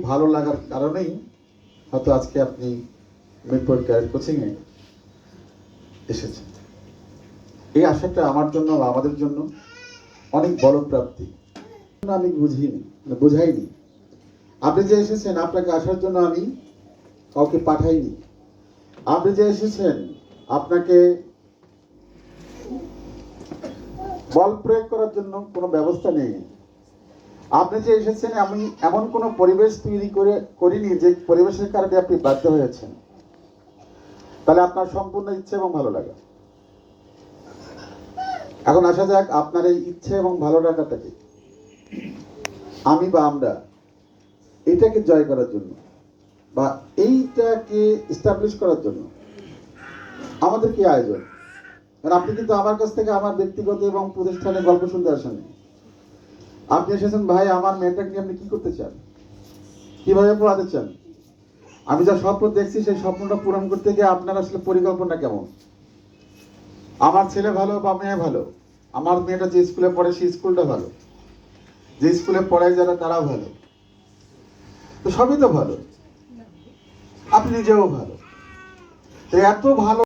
ভালো লাগার কারণেই হয়তো আজকে আপনি মিরপুর ক্যারিয়ার কোচিংয়ে এসেছেন। এই আশাটা আমার জন্য বা আমাদের জন্য অনেক বড় প্রাপ্তি। আমি বুঝাইনি। আপনি যে এসেছেন, আপনাকে আসার জন্য আমি কাউকে পাঠাইনি। আপনি যে এসেছেন, আপনাকে বল প্রয়োগ করার জন্য কোনো ব্যবস্থা নেই। আপনি যে এসেছেন, আমি এমন কোনো পরিবেশ তৈরি করিনি যে পরিবেশের কারণে আপনি বাধ্য হয়েছেন। তাহলে আপনার সম্পূর্ণ ইচ্ছে এবং ভালো লাগা। এখন আসা যাক আপনার এই ইচ্ছে এবং ভালো লাগাটাকে আমি বা আমরা এটাকে জয় করার জন্য বা এইটাকে এস্টাবলিশ করার জন্য আমাদের কি আয়োজন। কারণ আপনি কিন্তু আমার কাছ থেকে আমার ব্যক্তিগত এবং প্রতিষ্ঠানের গল্প শুনতে আসেন। আপনি এসেছেন ভাই আমার মেয়েটাকে নিয়ে আপনি কি করতে চান, কিভাবে পড়াতে চান। আমি যা স্বপ্ন দেখছি সেই স্বপ্নটা পূরণ করতে গিয়ে আপনার আসলে পরিকল্পনা কেমন। আমার ছেলে ভালো বা মেয়ে ভালো, আমার মেয়েটা যে স্কুলে পড়ে সেই স্কুলটা ভালো, যে স্কুলে পড়ায় যারা তারাও ভালো, তো সবই তো ভালো, আপনি নিজেও ভালো। তো এত ভালো